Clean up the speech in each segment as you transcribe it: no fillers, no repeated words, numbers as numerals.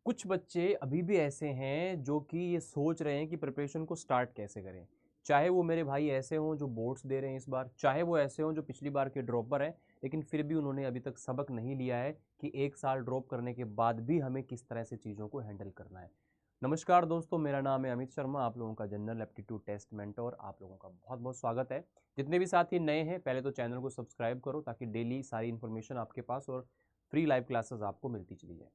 कुछ बच्चे अभी भी ऐसे हैं जो कि ये सोच रहे हैं कि प्रिपरेशन को स्टार्ट कैसे करें। चाहे वो मेरे भाई ऐसे हों जो बोर्ड्स दे रहे हैं इस बार, चाहे वो ऐसे हों जो पिछली बार के ड्रॉपर हैं, लेकिन फिर भी उन्होंने अभी तक सबक नहीं लिया है कि एक साल ड्रॉप करने के बाद भी हमें किस तरह से चीज़ों को हैंडल करना है। नमस्कार दोस्तों, मेरा नाम है अमित शर्मा, आप लोगों का जनरल एप्टीट्यूड टेस्ट मेंटर। आप लोगों का बहुत बहुत स्वागत है। जितने भी साथी नए हैं, पहले तो चैनल को सब्सक्राइब करो ताकि डेली सारी इन्फॉर्मेशन आपके पास और फ्री लाइव क्लासेस आपको मिलती चली जाए।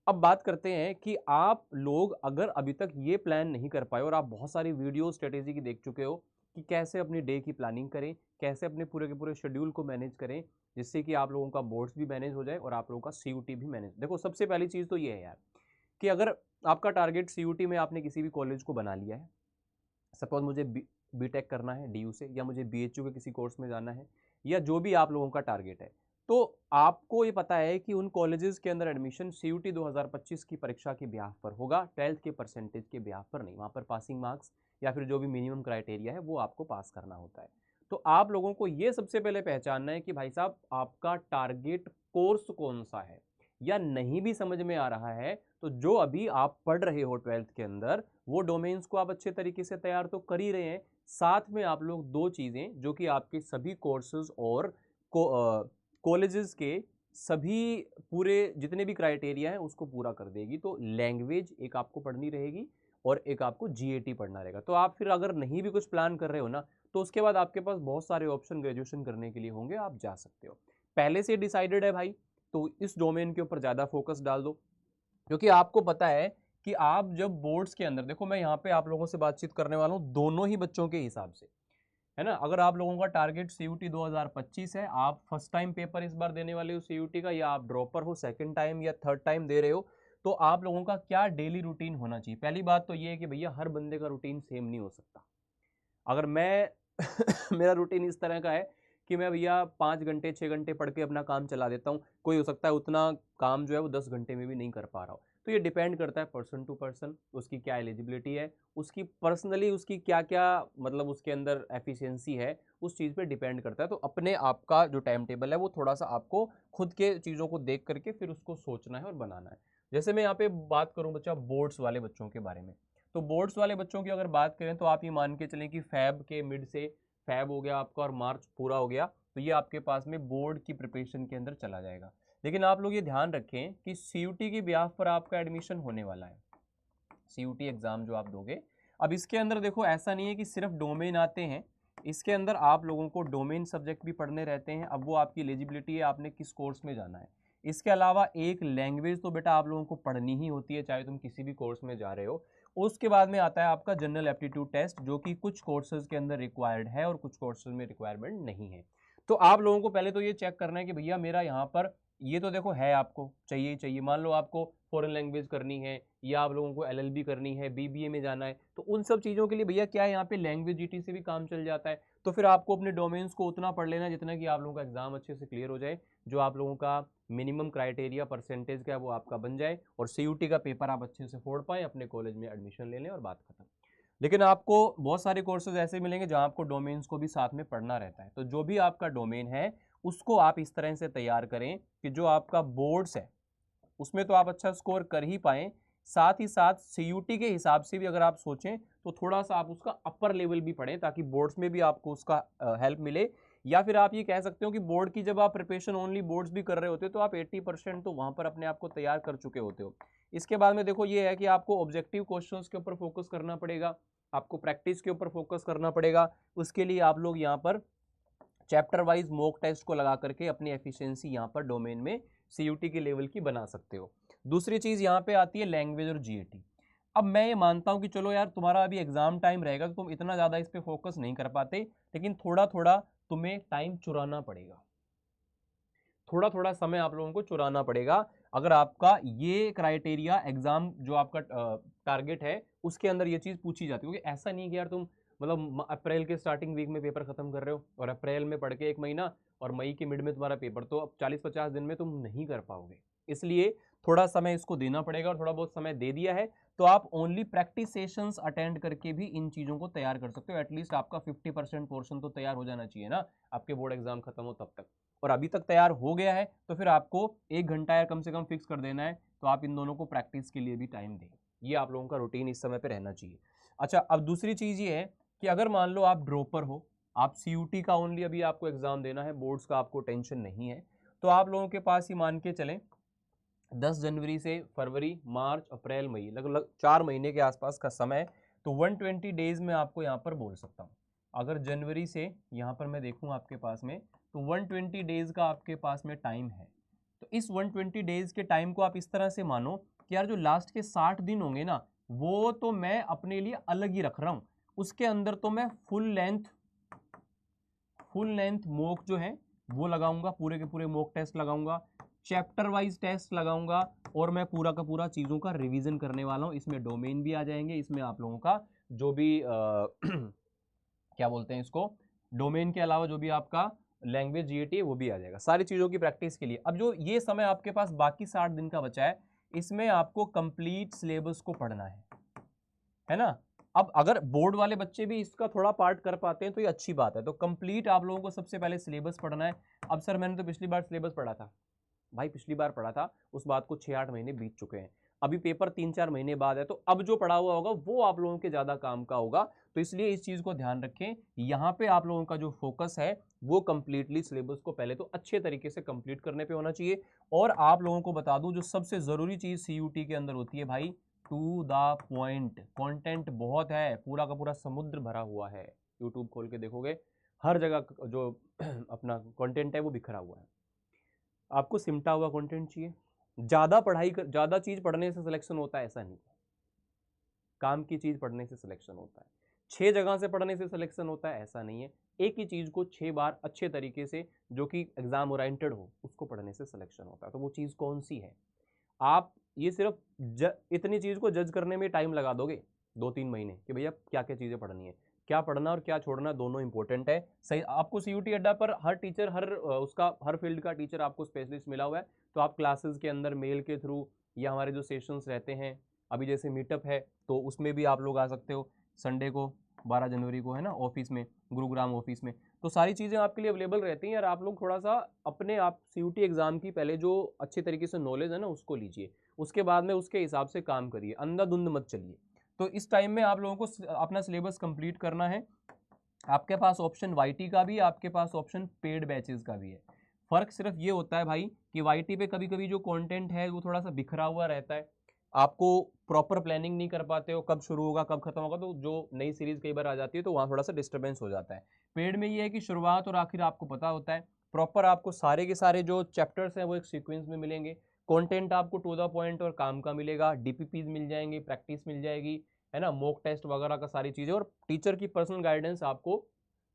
अब बात करते हैं कि आप लोग अगर अभी तक ये प्लान नहीं कर पाए और आप बहुत सारी वीडियो स्ट्रेटेजी की देख चुके हो कि कैसे अपनी डे की प्लानिंग करें, कैसे अपने पूरे के पूरे शेड्यूल को मैनेज करें, जिससे कि आप लोगों का बोर्ड्स भी मैनेज हो जाए और आप लोगों का सीयूटी भी मैनेज। देखो, सबसे पहली चीज़ तो ये है यार कि अगर आपका टारगेट सीयूटी में आपने किसी भी कॉलेज को बना लिया है, सपोज मुझे बीटेक करना है डीयू से, या मुझे बीएचयू के किसी कोर्स में जाना है, या जो भी आप लोगों का टारगेट है, तो आपको ये पता है कि उन कॉलेजेस के अंदर एडमिशन सीयूटी 2025 की परीक्षा के ब्याह पर होगा, 12th के परसेंटेज के ब्याह पर नहीं। वहाँ पर पासिंग मार्क्स या फिर जो भी मिनिमम क्राइटेरिया है वो आपको पास करना होता है। तो आप लोगों को ये सबसे पहले पहचानना है कि भाई साहब, आपका टारगेट कोर्स कौन सा है। या नहीं भी समझ में आ रहा है तो जो अभी आप पढ़ रहे हो 12th के अंदर, वो डोमेन्स को आप अच्छे तरीके से तैयार तो कर ही रहे हैं। साथ में आप लोग दो चीज़ें जो कि आपके सभी कोर्सेज और कॉलेजेस के सभी पूरे जितने भी क्राइटेरिया हैं उसको पूरा कर देगी। तो लैंग्वेज एक आपको पढ़नी रहेगी और एक आपको जीएटी पढ़ना रहेगा। तो आप फिर अगर नहीं भी कुछ प्लान कर रहे हो ना, तो उसके बाद आपके पास बहुत सारे ऑप्शन ग्रेजुएशन करने के लिए होंगे, आप जा सकते हो। पहले से डिसाइडेड है भाई, तो इस डोमेन के ऊपर ज़्यादा फोकस डाल दो, क्योंकि आपको पता है कि आप जब बोर्ड्स के अंदर देखो, मैं यहाँ पे आप लोगों से बातचीत करने वाला हूँ दोनों ही बच्चों के हिसाब से, है ना। अगर आप लोगों का टारगेट सीयूटी 2025 है, आप फर्स्ट टाइम पेपर इस बार देने वाले हो सीयूटी का, या आप ड्रॉपर हो सेकंड टाइम या थर्ड टाइम दे रहे हो, तो आप लोगों का क्या डेली रूटीन होना चाहिए। पहली बात तो ये है कि भैया हर बंदे का रूटीन सेम नहीं हो सकता। अगर मैं मेरा रूटीन इस तरह का है कि मैं भैया 5 घंटे 6 घंटे पढ़ के अपना काम चला देता हूँ, कोई हो सकता है उतना काम जो है वो 10 घंटे में भी नहीं कर पा रहा हो। तो ये डिपेंड करता है पर्सन टू पर्सन, उसकी क्या एलिजिबिलिटी है, उसकी पर्सनली उसकी क्या क्या मतलब उसके अंदर एफिशिएंसी है, उस चीज़ पे डिपेंड करता है। तो अपने आप का जो टाइम टेबल है वो थोड़ा सा आपको खुद के चीज़ों को देख करके फिर उसको सोचना है और बनाना है। जैसे मैं यहाँ पे बात करूँ बच्चा बोर्ड्स वाले बच्चों के बारे में, तो बोर्ड्स वाले बच्चों की अगर बात करें तो आप ये मान के चलें कि फैब के मिड से, फैब हो गया आपका और मार्च पूरा हो गया, तो ये आपके पास में बोर्ड की प्रिपरेशन के अंदर चला जाएगा। लेकिन आप लोग ये ध्यान रखें कि सीयूटी की ब्याह पर आपका एडमिशन होने वाला है, सीयूटी एग्जाम जो आप दोगे। अब इसके अंदर देखो, ऐसा नहीं है कि सिर्फ डोमेन आते हैं, इसके अंदर आप लोगों को डोमेन सब्जेक्ट भी पढ़ने रहते हैं। अब वो आपकी एलिजिबिलिटी है, आपने किस कोर्स में जाना है। इसके अलावा एक लैंग्वेज तो बेटा आप लोगों को पढ़नी ही होती है, चाहे तुम किसी भी कोर्स में जा रहे हो। उसके बाद में आता है आपका जनरल एप्टीट्यूड टेस्ट, जो कि कुछ कोर्सेज के अंदर रिक्वायर्ड है और कुछ कोर्सेज में रिक्वायरमेंट नहीं है। तो आप लोगों को पहले तो ये चेक करना है कि भैया मेरा यहाँ पर ये तो देखो है, आपको चाहिए ही चाहिए। मान लो आपको फॉरेन लैंग्वेज करनी है, या आप लोगों को एलएलबी करनी है, बीबीए में जाना है, तो उन सब चीज़ों के लिए भैया क्या है, यहाँ पे लैंग्वेज जीटी से भी काम चल जाता है। तो फिर आपको अपने डोमेन्स को उतना पढ़ लेना जितना कि आप लोगों का एग्जाम अच्छे से क्लियर हो जाए, जो आप लोगों का मिनिमम क्राइटेरिया परसेंटेज का है वो आपका बन जाए, और सीयूटी का पेपर आप अच्छे से फोड़ पाए, अपने कॉलेज में एडमिशन ले लें और बात खत्म। लेकिन आपको बहुत सारे कोर्सेज ऐसे मिलेंगे जहां आपको डोमेन्स को भी साथ में पढ़ना रहता है। तो जो भी आपका डोमेन है उसको आप इस तरह से तैयार करें कि जो आपका बोर्ड्स है उसमें तो आप अच्छा स्कोर कर ही पाएँ, साथ ही साथ सीयूटी के हिसाब से भी अगर आप सोचें तो थोड़ा-सा आप उसका अपर लेवल भी पढ़ें, ताकि बोर्ड्स में भी आपको उसका हेल्प मिले। या फिर आप ये कह सकते हो कि बोर्ड की जब आप प्रिपरेशन ओनली बोर्ड्स भी कर रहे होते हो, तो आप 80% तो वहाँ पर अपने आप को तैयार कर चुके होते हो। इसके बाद में देखो ये है कि आपको ऑब्जेक्टिव क्वेश्चंस के ऊपर फोकस करना पड़ेगा, आपको प्रैक्टिस के ऊपर फोकस करना पड़ेगा। उसके लिए आप लोग यहाँ पर चैप्टर वाइज मॉक टेस्ट को लगा करके अपनी एफिशिएंसी यहाँ पर डोमेन में सीयूटी के लेवल की बना सकते हो। दूसरी चीज़ यहाँ पे आती है लैंग्वेज और जीएटी। अब मैं ये मानता हूँ कि चलो यार, तुम्हारा अभी एग्जाम टाइम रहेगा तो तुम इतना ज़्यादा इस पर फोकस नहीं कर पाते, लेकिन थोड़ा थोड़ा तुम्हें टाइम चुराना पड़ेगा, थोड़ा थोड़ा समय आप लोगों को चुराना पड़ेगा। अगर आपका ये क्राइटेरिया एग्जाम जो आपका टारगेट है उसके अंदर ये चीज़ पूछी जाती है, क्योंकि ऐसा नहीं है कि यार तुम मतलब अप्रैल के स्टार्टिंग वीक में पेपर खत्म कर रहे हो और अप्रैल में पढ़ के 1 महीना और मई के मिड में तुम्हारा पेपर, तो अब 40-50 दिन में तुम नहीं कर पाओगे। इसलिए थोड़ा समय इसको देना पड़ेगा और थोड़ा बहुत समय दे दिया है तो आप ओनली प्रैक्टिस सेशंस अटेंड करके भी इन चीज़ों को तैयार कर सकते हो। एटलीस्ट आपका 50% पोर्शन तो तैयार हो जाना चाहिए ना, आपके बोर्ड एग्जाम खत्म हो तब तक। और अभी तक तैयार हो गया है तो फिर आपको 1 घंटा या कम से कम फिक्स कर देना है, तो आप इन दोनों को प्रैक्टिस के लिए भी टाइम दें। ये आप लोगों का रूटीन इस समय पे रहना चाहिए। अच्छा, अब दूसरी चीज़ ये है कि अगर मान लो आप ड्रॉपर हो, आप CUT का ओनली अभी आपको एग्जाम देना है, बोर्ड्स का आपको टेंशन नहीं है, तो आप लोगों के पास ही मान के चलें 10 जनवरी से फरवरी, मार्च, अप्रैल, मई, लगभग 4 महीने के आसपास का समय, तो 120 डेज में आपको यहाँ पर बोल सकता हूँ। अगर जनवरी से यहाँ पर मैं देखूँ आपके पास में, तो 120 डेज का आपके पास में टाइम है। तो इस 120 डेज के टाइम को आप इस तरह से मानो कि यार जो लास्ट के 60 दिन होंगे ना, वो तो मैं अपने लिए अलग ही रख रहा हूँ। उसके अंदर तो मैं फुल लेंथ मॉक जो है वो लगाऊंगा, पूरे के पूरे मॉक टेस्ट लगाऊंगा, चैप्टर वाइज टेस्ट लगाऊंगा, और मैं पूरा का पूरा चीज़ों का रिवीजन करने वाला हूँ। इसमें डोमेन भी आ जाएंगे, इसमें आप लोगों का जो भी क्या बोलते हैं इसको, डोमेन के अलावा जो भी आपका लैंग्वेज GAT है वो भी आ जाएगा, सारी चीज़ों की प्रैक्टिस के लिए। अब जो ये समय आपके पास बाकी 60 दिन का बचा है, इसमें आपको कंप्लीट सिलेबस को पढ़ना है ना। अब अगर बोर्ड वाले बच्चे भी इसका थोड़ा पार्ट कर पाते हैं तो ये अच्छी बात है। तो कंप्लीट आप लोगों को सबसे पहले सिलेबस पढ़ना है। अब सर मैंने तो पिछली बार सिलेबस पढ़ा था, भाई पिछली बार पढ़ा था, उस बात को 6-8 महीने बीत चुके हैं, अभी पेपर 3-4 महीने बाद है, तो अब जो पढ़ा हुआ होगा वो आप लोगों के ज़्यादा काम का होगा। तो इसलिए इस चीज़ को ध्यान रखें, यहाँ पे आप लोगों का जो फोकस है वो कंप्लीटली सिलेबस को पहले तो अच्छे तरीके से कंप्लीट करने पे होना चाहिए। और आप लोगों को बता दूं, जो सबसे ज़रूरी चीज़ CUT के अंदर होती है भाई, टू द पॉइंट। कंटेंट बहुत है, पूरा का पूरा समुद्र भरा हुआ है, यूट्यूब खोल के देखोगे हर जगह जो अपना कंटेंट है वो बिखरा हुआ है। आपको सिमटा हुआ कंटेंट चाहिए। ज़्यादा चीज़ पढ़ने से सिलेक्शन होता है ऐसा नहीं, काम की चीज़ पढ़ने से सिलेक्शन होता है। 6 जगह से पढ़ने से सिलेक्शन होता है ऐसा नहीं है, एक ही चीज़ को 6 बार अच्छे तरीके से, जो कि एग्जाम ओरिएंटेड हो, उसको पढ़ने से सिलेक्शन होता है। तो वो चीज़ कौन सी है, आप ये सिर्फ इतनी चीज़ को जज करने में टाइम लगा दोगे 2-3 महीने कि भैया क्या क्या चीज़ें पढ़नी है, क्या पढ़ना और क्या छोड़ना दोनों इंपॉर्टेंट है। सही, आपको CUT अड्डा पर हर टीचर, उसका हर फील्ड का टीचर आपको स्पेशलिस्ट मिला हुआ है। तो आप क्लासेस के अंदर मेल के थ्रू या हमारे जो सेशंस रहते हैं, अभी जैसे मीटअप है तो उसमें भी आप लोग आ सकते हो संडे को, 12 जनवरी को है ना, ऑफिस में, गुरुग्राम ऑफिस में। तो सारी चीज़ें आपके लिए अवेलेबल रहती हैं। यार आप लोग थोड़ा सा अपने आप CUT एग्ज़ाम की पहले जो अच्छे तरीके से नॉलेज है ना उसको लीजिए, उसके बाद में उसके हिसाब से काम करिए, अंधाधुंध मत चलिए। तो इस टाइम में आप लोगों को अपना सिलेबस कंप्लीट करना है। आपके पास ऑप्शन YT का भी है, आपके पास ऑप्शन पेड बैचेस का भी है। फ़र्क सिर्फ ये होता है भाई कि YT पे कभी कभी जो कंटेंट है वो थोड़ा सा बिखरा हुआ रहता है, आपको प्रॉपर प्लानिंग नहीं कर पाते हो, कब शुरू होगा कब खत्म होगा, तो जो नई सीरीज कई बार आ जाती है तो वहाँ थोड़ा सा डिस्टर्बेंस हो जाता है। पेड में ये है कि शुरुआत और आखिर आपको पता होता है, प्रॉपर आपको सारे के सारे जो चैप्टर्स हैं वो एक सीक्वेंस में मिलेंगे, कंटेंट आपको टू द पॉइंट और काम का मिलेगा, DPPs मिल जाएंगे, प्रैक्टिस मिल जाएगी, है ना, मॉक टेस्ट वगैरह का सारी चीज़ें, और टीचर की पर्सनल गाइडेंस आपको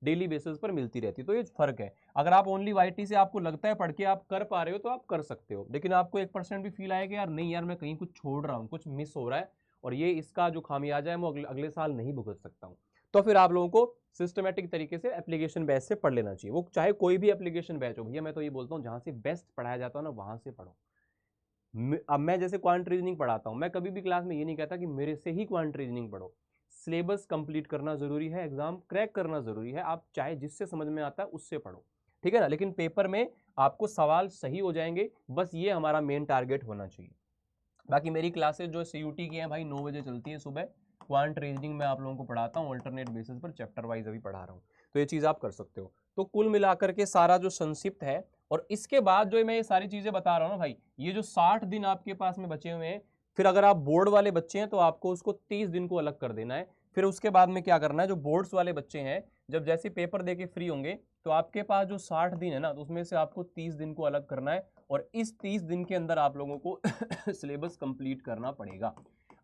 डेली बेसिस पर मिलती रहती है। तो ये फर्क है। अगर आप ओनली YT से आपको लगता है पढ़ के आप कर पा रहे हो तो आप कर सकते हो, लेकिन आपको 1% भी फील आएगा यार नहीं यार मैं कहीं कुछ छोड़ रहा हूँ, कुछ मिस हो रहा है, और ये इसका जो खामियाजा है वो अगले साल नहीं भुगत सकता हूँ, तो फिर आप लोगों को सिस्टमेटिक तरीके से एप्लीकेशन बैच से पढ़ लेना चाहिए। वो चाहे कोई भी एप्लीकेशन बैच हो भैया, मैं तो ये बोलता हूँ जहाँ से बेस्ट पढ़ाया जाता है ना वहाँ से पढ़ो। अब मैं जैसे क्वांट रीजनिंग पढ़ाता हूँ, मैं कभी भी क्लास में ये नहीं कहता कि मेरे से ही क्वांट रीजनिंग पढ़ो। सिलेबस कंप्लीट करना जरूरी है, एग्जाम क्रैक करना जरूरी है, आप चाहे जिससे समझ में आता है उससे पढ़ो, ठीक है ना, लेकिन पेपर में आपको सवाल सही हो जाएंगे, बस ये हमारा मेन टारगेट होना चाहिए। बाकी मेरी क्लासेस जो CUT की हैं भाई 9 बजे चलती है सुबह, क्वांट रीजनिंग में आप लोगों को पढ़ाता हूँ ऑल्टरनेट बेसिस पर, चैप्टर वाइज अभी पढ़ा रहा हूँ, तो ये चीज़ आप कर सकते हो। तो कुल मिलाकर के सारा जो संक्षिप्त है, और इसके बाद जो मैं ये सारी चीज़ें बता रहा हूँ ना भाई, ये जो 60 दिन आपके पास में बचे हुए हैं, फिर अगर आप बोर्ड वाले बच्चे हैं तो आपको उसको 30 दिन को अलग कर देना है। फिर उसके बाद में क्या करना है, जो बोर्ड्स वाले बच्चे हैं जब जैसे पेपर दे के फ्री होंगे तो आपके पास जो 60 दिन है ना, तो उसमें से आपको 30 दिन को अलग करना है, और इस 30 दिन के अंदर आप लोगों को सिलेबस कंप्लीट करना पड़ेगा।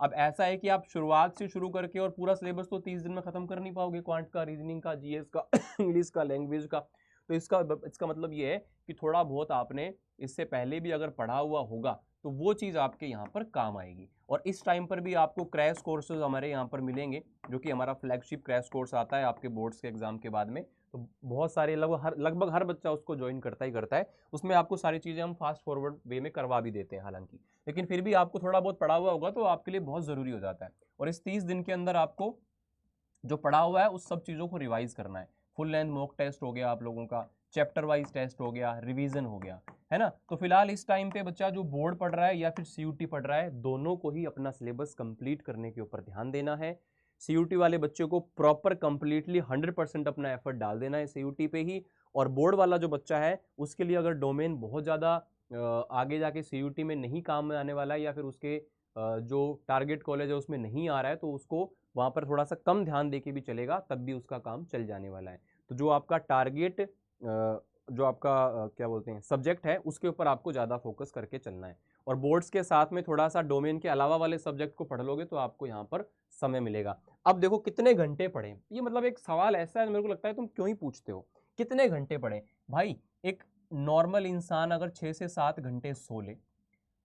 अब ऐसा है कि आप शुरुआत से शुरू करके और पूरा सिलेबस तो 30 दिन में खत्म कर नहीं पाओगे, क्वांट का, रीजनिंग का, GS का, इंग्लिश का, लैंग्वेज का। तो इसका मतलब ये है कि थोड़ा बहुत आपने इससे पहले भी अगर पढ़ा हुआ होगा तो वो चीज़ आपके यहाँ पर काम आएगी। और इस टाइम पर भी आपको क्रैश कोर्सेज हमारे यहाँ पर मिलेंगे, जो कि हमारा फ्लैगशिप क्रैश कोर्स आता है आपके बोर्ड्स के एग्जाम के बाद में, तो बहुत सारे लगभग हर बच्चा उसको ज्वाइन करता ही करता है। उसमें आपको सारी चीज़ें हम फास्ट फॉरवर्ड वे में करवा भी देते हैं हालांकि, लेकिन फिर भी आपको थोड़ा बहुत पढ़ा हुआ होगा तो आपके लिए बहुत ज़रूरी हो जाता है। और इस 30 दिन के अंदर आपको जो पढ़ा हुआ है उस सब चीज़ों को रिवाइज करना है। फुल लेंथ मॉक टेस्ट हो गया आप लोगों का, चैप्टर वाइज टेस्ट हो गया, रिवीजन हो गया, है ना। तो फिलहाल इस टाइम पे बच्चा जो बोर्ड पढ़ रहा है या फिर सीयूटी पढ़ रहा है, दोनों को ही अपना सिलेबस कंप्लीट करने के ऊपर ध्यान देना है। सीयूटी वाले बच्चे को प्रॉपर कंप्लीटली 100% अपना एफर्ट डाल देना है सीयूटी पे ही। और बोर्ड वाला जो बच्चा है उसके लिए अगर डोमेन बहुत ज़्यादा आगे जाके सीयूटी में नहीं काम में आने वाला है या फिर उसके जो टारगेट कॉलेज है उसमें नहीं आ रहा है, तो उसको वहाँ पर थोड़ा सा कम ध्यान देके भी चलेगा, तब भी उसका काम चल जाने वाला है। तो जो आपका टारगेट जो आपका क्या बोलते हैं सब्जेक्ट है उसके ऊपर आपको ज़्यादा फोकस करके चलना है। और बोर्ड्स के साथ में थोड़ा सा डोमेन के अलावा वाले सब्जेक्ट को पढ़ लोगे तो आपको यहाँ पर समय मिलेगा। अब देखो कितने घंटे पढ़ें, ये मतलब एक सवाल ऐसा है मेरे को लगता है तुम क्यों ही पूछते हो कितने घंटे पढ़ें। भाई एक नॉर्मल इंसान अगर 6 से 7 घंटे सो ले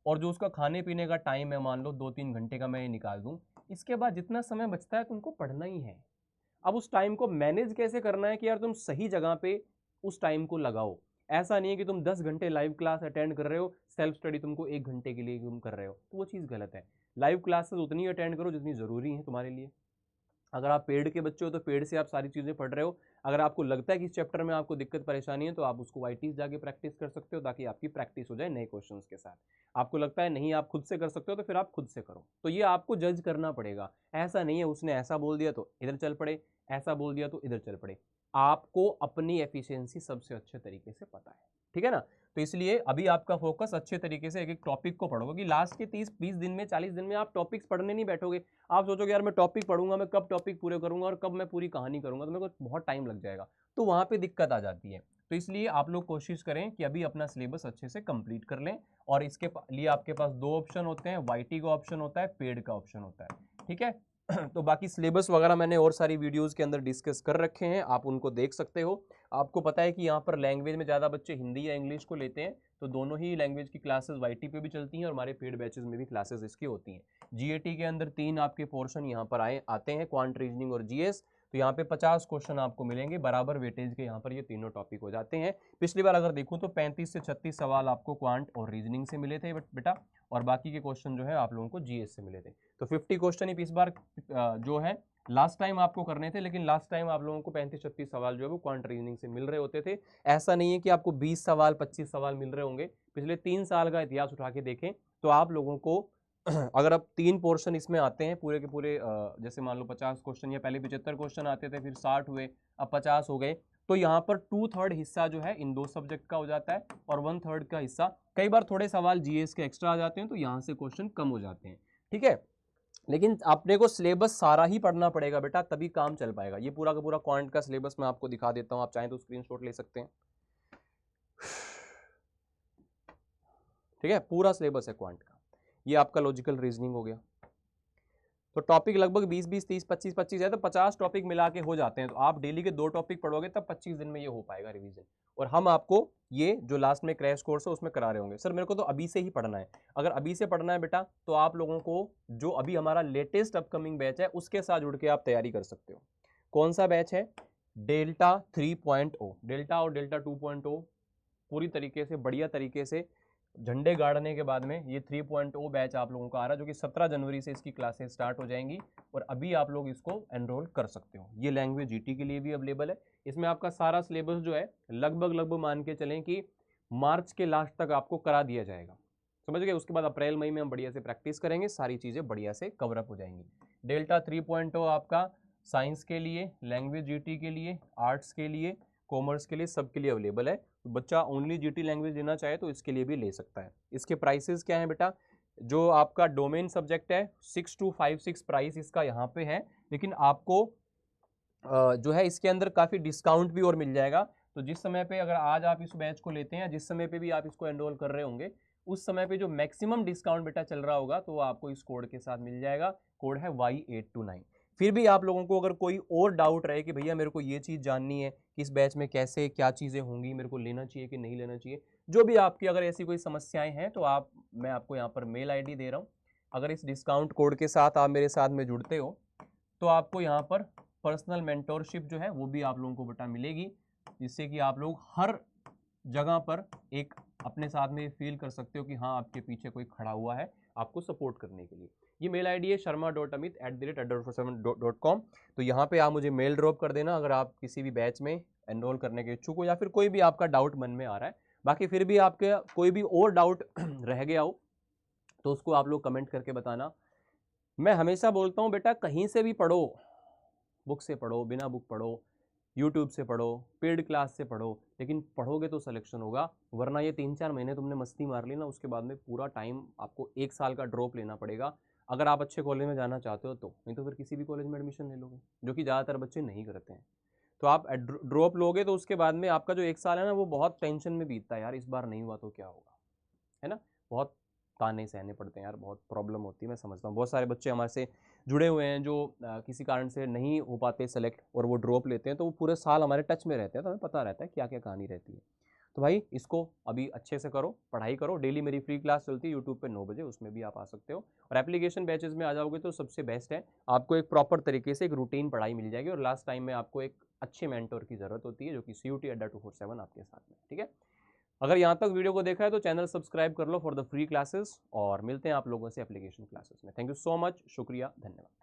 और जो उसका खाने पीने का टाइम है मान लो 2-3 घंटे का मैं ये निकाल दूं, इसके बाद जितना समय बचता है तुमको पढ़ना ही है। अब उस टाइम को मैनेज कैसे करना है कि यार तुम सही जगह पे उस टाइम को लगाओ। ऐसा नहीं है कि तुम 10 घंटे लाइव क्लास अटेंड कर रहे हो, सेल्फ स्टडी तुमको 1 घंटे के लिए तुम कर रहे हो, तो वो चीज़ गलत है। लाइव क्लासेस उतनी अटेंड करो जितनी ज़रूरी है तुम्हारे लिए। अगर आप पेड के बच्चे हो तो पेड से आप सारी चीज़ें पढ़ रहे हो। अगर आपको लगता है कि इस चैप्टर में आपको दिक्कत परेशानी है तो आप उसको वाईटीज जाके प्रैक्टिस कर सकते हो ताकि आपकी प्रैक्टिस हो जाए नए क्वेश्चंस के साथ। आपको लगता है नहीं आप खुद से कर सकते हो तो फिर आप खुद से करो। तो ये आपको जज करना पड़ेगा। ऐसा नहीं है उसने ऐसा बोल दिया तो इधर चल पड़े, ऐसा बोल दिया तो इधर चल पड़े। आपको अपनी एफिशिएंसी सबसे अच्छे तरीके से पता है, ठीक है ना। तो इसलिए अभी आपका फोकस अच्छे तरीके से एक एक टॉपिक को पढ़ोगे कि लास्ट के 30-20 दिन में 40 दिन में आप टॉपिक्स पढ़ने नहीं बैठोगे। आप सोचोगे यार मैं टॉपिक पढ़ूंगा, मैं कब टॉपिक पूरे करूंगा और कब मैं पूरी कहानी करूंगा, तो मेरे को बहुत टाइम लग जाएगा, तो वहां पे दिक्कत आ जाती है। तो इसलिए आप लोग कोशिश करें कि अभी अपना सिलेबस अच्छे से कंप्लीट कर लें। और इसके लिए आपके पास दो ऑप्शन होते हैं, वाईटी का ऑप्शन होता है, पेड का ऑप्शन होता है, ठीक है। तो बाकी सिलेबस वगैरह मैंने और सारी वीडियोस के अंदर डिस्कस कर रखे हैं, आप उनको देख सकते हो। आपको पता है कि यहाँ पर लैंग्वेज में ज़्यादा बच्चे हिंदी या इंग्लिश को लेते हैं, तो दोनों ही लैंग्वेज की क्लासेस वाईटी पे भी चलती हैं और हमारे पेड बैचेस में भी क्लासेस इसकी होती हैं। जीएटी के अंदर 3 आपके पोर्शन यहाँ पर आते हैं, क्वांट, रीजनिंग और जीएस। तो यहाँ पे 50 क्वेश्चन आपको मिलेंगे, बराबर वेटेज के यहाँ पर ये तीनों टॉपिक हो जाते हैं। पिछली बार अगर देखूँ तो 35 से 36 सवाल आपको क्वांट और रीजनिंग से मिले थे बेटा, और बाकी के क्वेश्चन जो है आप लोगों को जीएस से मिले थे। तो 50 क्वेश्चन ही इस बार जो है लास्ट टाइम आपको करने थे, लेकिन लास्ट टाइम आप लोगों को 35-36 सवाल जो है वो क्वांट रीजनिंग से मिल रहे होते थे। ऐसा नहीं है कि आपको 20 सवाल 25 सवाल मिल रहे होंगे। पिछले 3 साल का इतिहास उठा के देखें तो आप लोगों को अगर अब 3 पोर्शन इसमें आते हैं पूरे के पूरे, जैसे मान लो 50 क्वेश्चन या पहले 75 क्वेश्चन आते थे, फिर 60 हुए, अब 50 हो गए, तो यहाँ पर 2/3 हिस्सा जो है इन 2 सब्जेक्ट का हो जाता है और 1/3 का हिस्सा, कई बार थोड़े सवाल जीएस के एक्स्ट्रा आ जाते हैं तो यहाँ से क्वेश्चन कम हो जाते हैं, ठीक है। लेकिन अपने को सिलेबस सारा ही पढ़ना पड़ेगा बेटा, तभी काम चल पाएगा। ये पूरा का पूरा क्वांट का सिलेबस मैं आपको दिखा देता हूँ, आप चाहें तो स्क्रीनशॉट ले सकते हैं, ठीक है। पूरा सिलेबस है क्वांट का। ये आपका लॉजिकल रीजनिंग हो गया। तो टॉपिक लगभग 20-20, 30, 25-25 है, तो 50 टॉपिक मिला के हो जाते हैं। तो आप डेली के 2 टॉपिक पढ़ोगे तब 25 दिन में ये हो पाएगा रिवीजन। और हम आपको ये जो लास्ट में क्रैश कोर्स है उसमें करा रहे होंगे। सर मेरे को तो अभी से ही पढ़ना है, अगर अभी से पढ़ना है बेटा तो आप लोगों को जो अभी हमारा लेटेस्ट अपकमिंग बैच है उसके साथ जुड़ के आप तैयारी कर सकते हो। कौन सा बैच है? डेल्टा 3.0। डेल्टा और डेल्टा 2.0 पूरी तरीके से बढ़िया तरीके से झंडे गाड़ने के बाद में ये 3.0 बैच आप लोगों का आ रहा है, जो कि 17 जनवरी से इसकी क्लासेस स्टार्ट हो जाएंगी और अभी आप लोग इसको एनरोल कर सकते हो। ये लैंग्वेज जीटी के लिए भी अवेलेबल है। इसमें आपका सारा सिलेबस जो है लगभग मान के चलें कि मार्च के लास्ट तक आपको करा दिया जाएगा, समझ गए। उसके बाद अप्रैल मई में हम बढ़िया से प्रैक्टिस करेंगे, सारी चीज़ें बढ़िया से कवर अप हो जाएंगी। डेल्टा 3.0 आपका साइंस के लिए, लैंग्वेज जीटी के लिए, आर्ट्स के लिए, कॉमर्स के लिए, सबके लिए अवेलेबल है। तो बच्चा ओनली जीटी लैंग्वेज लेना चाहे तो इसके लिए भी ले सकता है। इसके प्राइसेस क्या हैं बेटा? जो आपका डोमेन सब्जेक्ट है 6256 प्राइस इसका यहाँ पे है, लेकिन आपको जो है इसके अंदर काफ़ी डिस्काउंट भी और मिल जाएगा। तो जिस समय पे अगर आज आप इस बैच को लेते हैं, जिस समय पे भी आप इसको एनरोल कर रहे होंगे, उस समय पे जो मैक्सिमम डिस्काउंट बेटा चल रहा होगा तो वो आपको इस कोड के साथ मिल जाएगा। कोड है Y829। फिर भी आप लोगों को अगर कोई और डाउट रहे कि भैया मेरे को ये चीज़ जाननी है कि इस बैच में कैसे क्या चीज़ें होंगी, मेरे को लेना चाहिए कि नहीं लेना चाहिए, जो भी आपकी अगर ऐसी कोई समस्याएं हैं तो मैं आपको यहाँ पर मेल ID दे रहा हूँ। अगर इस डिस्काउंट कोड के साथ आप मेरे साथ में जुड़ते हो तो आपको यहाँ पर पर्सनल मेंटोरशिप जो है वो भी आप लोगों को बेटा मिलेगी, जिससे कि आप लोग हर जगह पर एक अपने साथ में फील कर सकते हो कि हाँ आपके पीछे कोई खड़ा हुआ है आपको सपोर्ट करने के लिए। ये मेल आईडी है sharma.amit@adda.com। तो यहाँ पे आप मुझे मेल ड्रॉप कर देना अगर आप किसी भी बैच में एनरोल करने के इच्छुक हो या फिर कोई भी आपका डाउट मन में आ रहा है। बाकी फिर भी आपके कोई भी और डाउट रह गया हो तो उसको आप लोग कमेंट करके बताना। मैं हमेशा बोलता हूँ बेटा कहीं से भी पढ़ो, बुक से पढ़ो, बिना बुक पढ़ो, यूट्यूब से पढ़ो, पेड क्लास से पढ़ो, लेकिन पढ़ोगे तो सिलेक्शन होगा। वरना ये 3-4 महीने तुमने मस्ती मार ली ना, उसके बाद में पूरा टाइम आपको 1 साल का ड्रॉप लेना पड़ेगा अगर आप अच्छे कॉलेज में जाना चाहते हो तो। नहीं तो फिर किसी भी कॉलेज में एडमिशन ले लोगे, जो कि ज़्यादातर बच्चे नहीं करते हैं। तो आप ड्रॉप लोगे तो उसके बाद में आपका जो 1 साल है ना वो बहुत टेंशन में बीतता है यार, इस बार नहीं हुआ तो क्या होगा, है ना। बहुत ताने सहने पड़ते हैं यार, बहुत प्रॉब्लम होती है। मैं समझता हूँ बहुत सारे बच्चे हमारे से जुड़े हुए हैं जो किसी कारण से नहीं हो पाते सेलेक्ट और वो ड्रॉप लेते हैं, तो वो पूरे साल हमारे टच में रहते हैं, तो हमें पता रहता है क्या क्या कहानी रहती है। तो भाई इसको अभी अच्छे से करो, पढ़ाई करो। डेली मेरी फ्री क्लास चलती है यूट्यूब पे 9 बजे, उसमें भी आप आ सकते हो। और एप्लीकेशन बैचेस में आ जाओगे तो सबसे बेस्ट है, आपको एक प्रॉपर तरीके से एक रूटीन पढ़ाई मिल जाएगी और लास्ट टाइम में आपको एक अच्छे मेंटोर की ज़रूरत होती है जो कि CUT@247 आपके साथ में, ठीक है। अगर यहाँ तक वीडियो को देखा है तो चैनल सब्सक्राइब कर लो फॉर द फ्री क्लासेस, और मिलते हैं आप लोगों से एप्लीकेशन क्लासेस में। थैंक यू सो मच, शुक्रिया, धन्यवाद।